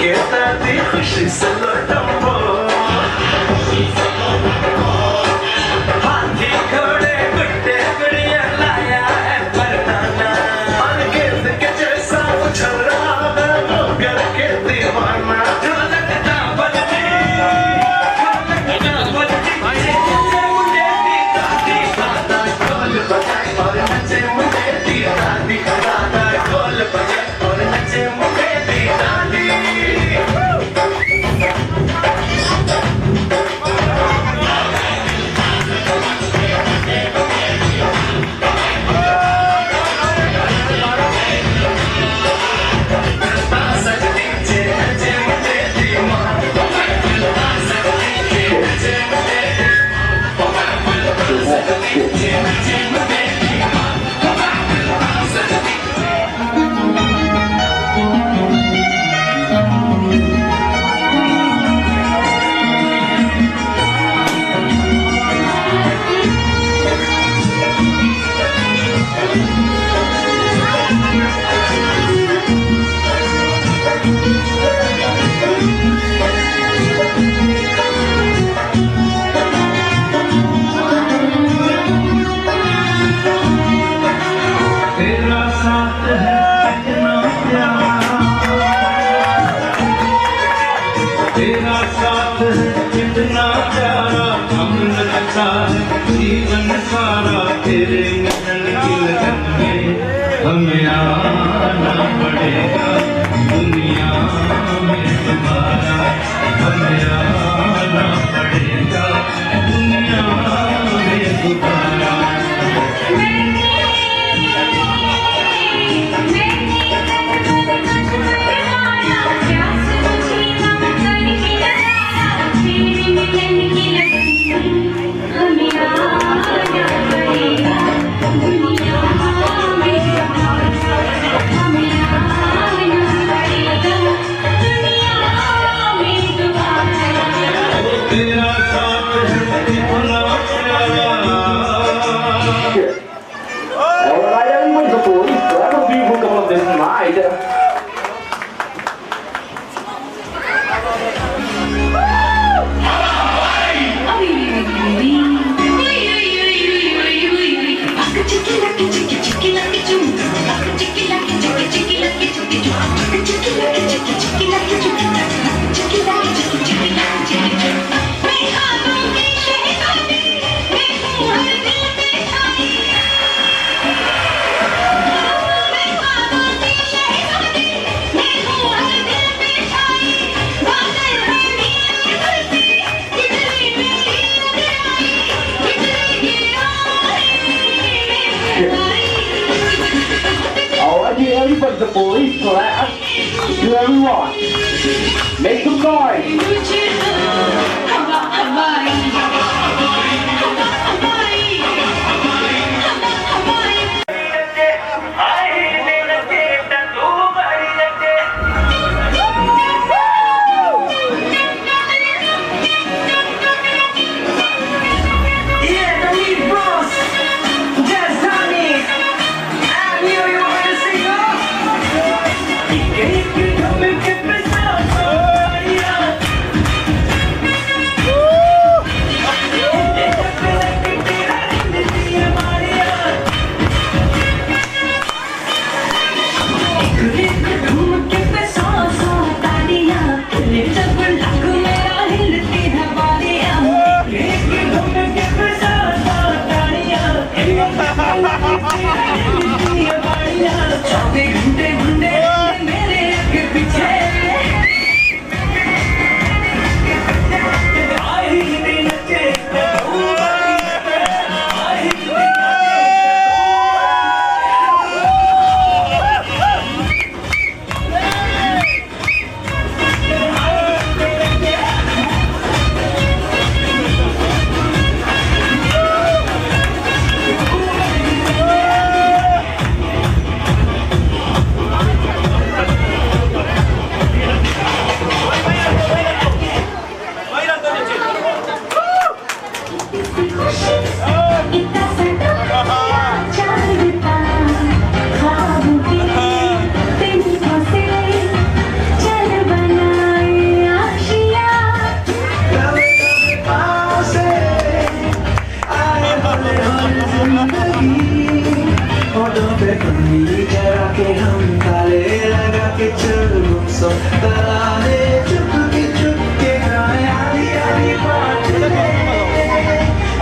कहता थी खुशी से लौटो हाथी घोड़े गुड्डे गुड़िया लाया है परदाना और गेंद के जैसा उछल रहा है वो करके दीवाना ढोलकता बजती नचे मुझे दी दादी दादा ढोल बजाए और नचे मुझे दी दादी दादा ढोल बजाए और नचे मुझे दी दादी तेरा साथ है कितना प्यारा अमन लगता है जीवन सारा तेरे मिलन की लगन में हमें आना पड़ेगा दुनिया में तुम्हारा हमें आना पड़ेगा दुनिया में तुम्हारा Everybody, the police class, do whatever you want. Make some noise. घंटे घंटे मेरे आगे पीछे के चलूं सो तराने चुपके गाए आधी आधी बात है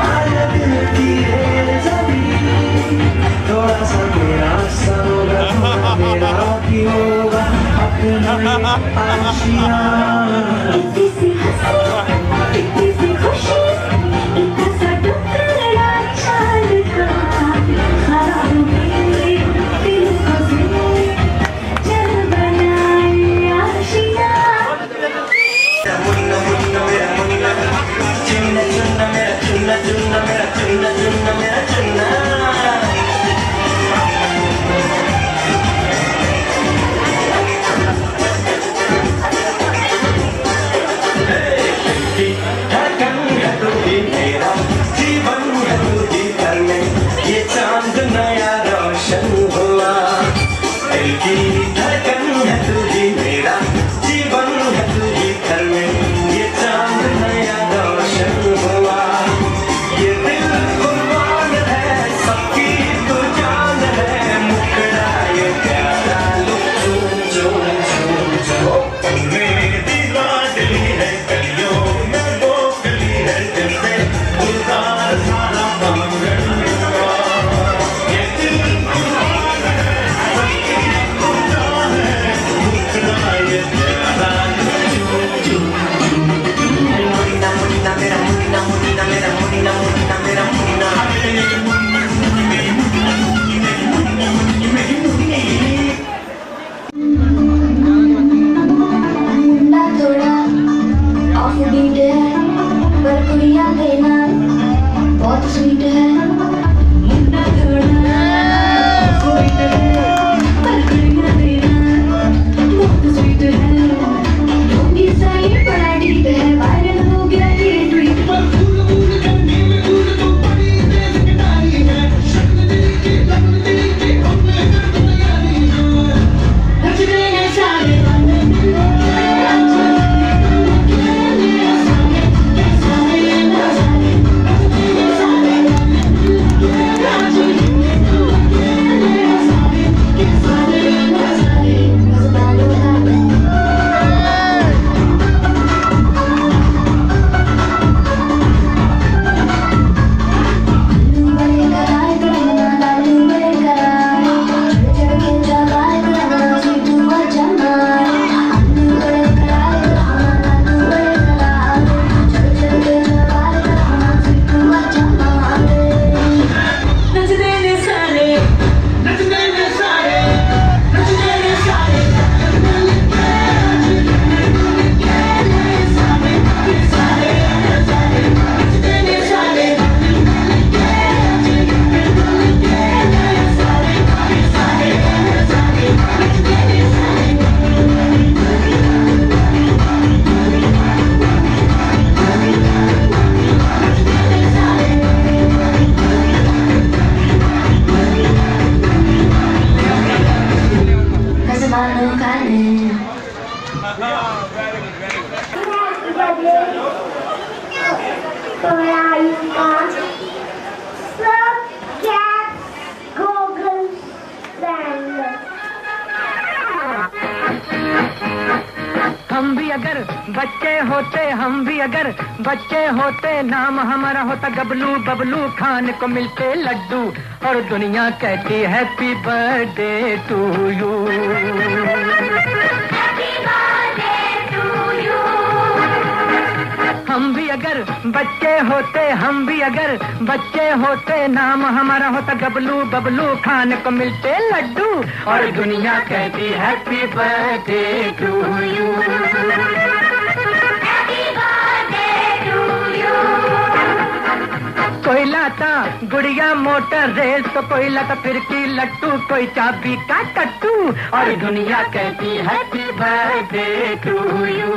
आया दिल की है ज़मीं थोड़ा सा मेरा सा होगा थोड़ा मेरा भी होगा अपना आशियाँ इतनी सी हंसी इतनी सी खुशी इतना सा टुकड़ा चांद का ख्वाब में दिल को जिंदा चल बनाए आशियाँ मुन्ना मुन्ना मेरा मुन्ना चुन्ना चुन्ना मेरा चुन्ना चुन्ना मेरा चुन्ना चुन्ना मेरा चुन्ना धड़कन है तू ही मेरा जीवन है तू ही घर में ये चांद नया रोशन हुआ दिल की धड़कन है तू ही मेरा जीवन है तू ही घर में ये चांद नया रोशन हुआ ये दिल कुर्बान है सबकी तू जान है मुकड़ा ये प्यारा लुक चूम चूम चूम मेरी लाडली है कलियों में वो कली है जिससे गुलजार सारा बांगड़ हुआ ये दिल कुर्बान है सबकी तू जान है मुकड़ा ये प्यारा लुक चूम चूम मुन्ना मुन्ना मेरा मुन्ना मुन्ना मेरा मुन्ना मुन्ना मेरा मुन्ना मुन्ना थोड़ा ऑफ बीट है पर कुड़ियाँ देना बहुत स्वीट है मुन्ना थोड़ा ऑफ बीट है पर कुड़ियाँ देना बहुत स्वीट है डोंगी सही बड़ा डीप है वायरल हो गया ये ट्वीट हम भी अगर बच्चे होते हम भी अगर बच्चे होते नाम हमारा होता गबलू बबलू खाने को मिलते लड्डू और दुनिया कहती हैप्पी बर्थडे टू यू हम भी अगर बच्चे होते हम भी अगर बच्चे होते नाम हमारा होता गबलू बबलू खाने को मिलते लड्डू और दुनिया कहती हैप्पी बर्थडे टू यू कोई लाता गुड़िया मोटर रेल तो कोई लाता फिरकी लट्टू कोई चाबी का कट्टू और दुनिया कहती हैप्पी बर्थडे टू यू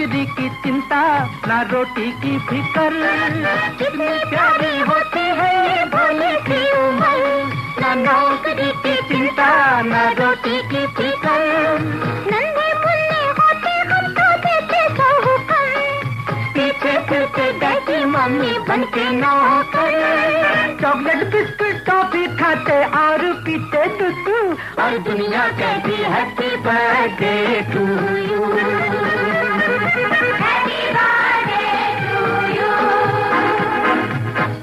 नौकरी की चिंता ना रोटी की फिकर, कितनी प्यारी होती है ये भोले की उम्र, ना नौकरी की चिंता ना रोटी की फिकर। नन्हे मुन्ने होते हम तो देते सो हुक्म, पीछे फिरते डैडी मम्मी बन के नौकर, चॉकलेट बिस्कुट टॉफी खाते और पीते दूध, और दुनिया कहती हैप्पी बर्थडे टू यू।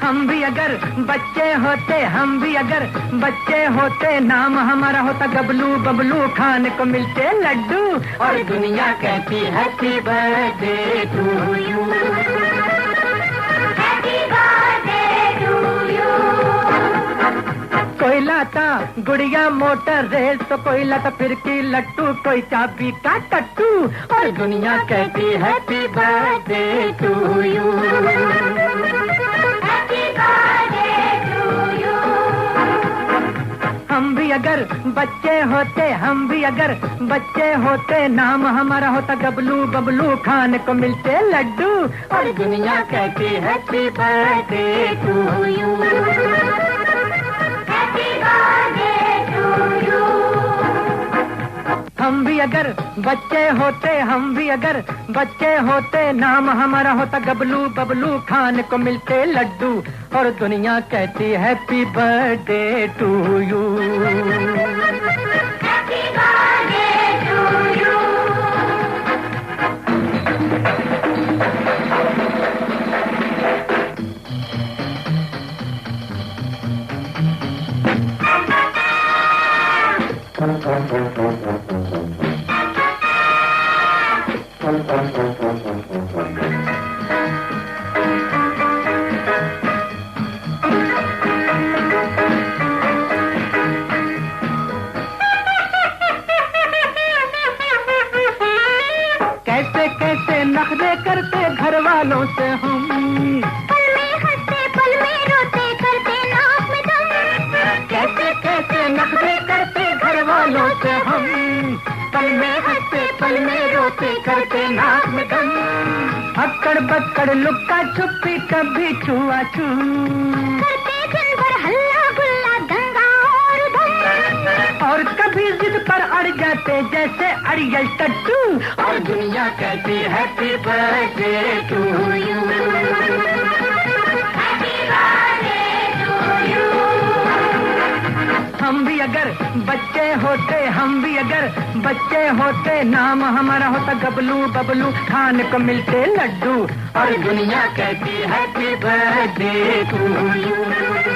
हम भी अगर बच्चे होते, हम भी अगर बच्चे होते, नाम हमारा होता गबलू बबलू, खाने को मिलते लड्डू, और दुनिया कहती हैप्पी बर्थडे टू यू। कोई लाता गुड़िया मोटर रेल, तो कोई लाता फिर की लट्टू, कोई चाबी का टट्टू, और दुनिया कहती हैप्पी बर्थडे टू यू। हम भी अगर बच्चे होते, हम भी अगर बच्चे होते, नाम हमारा होता गबलू बबलू, खाने को मिलते लड्डू, और दुनिया कहती हैप्पी बर्थडे टू यू। हम भी अगर बच्चे होते, हम भी अगर बच्चे होते, नाम हमारा होता गबलू बबलू, खाने को मिलते लड्डू, और दुनिया कहती हैप्पी बर्थडे टू यू। कैसे कैसे नखरे करते घर वालों से हम, पल में हंसते पल में रोते, करते नाक में दम, कैसे कैसे नखरे करते घर वालों से हम, पल में हंसते पल में रोते, करते नाक में दम, अक्कड़ बक्कड़ लुक्का छुपी कभी छुआ छू, करते दिन भर हल्ला गुल्ला दंगा और धम, और कभी जिद पर अड़ जाते जैसे अड़ियल टट्टू, और दुनिया कहती हैप्पी बर्थडे टू यू। हम भी अगर बच्चे होते, हम भी अगर बच्चे होते, नाम हमारा होता गबलू बबलू, खाने को मिलते लड्डू, और दुनिया कहती हैप्पी बर्थडे टू यू।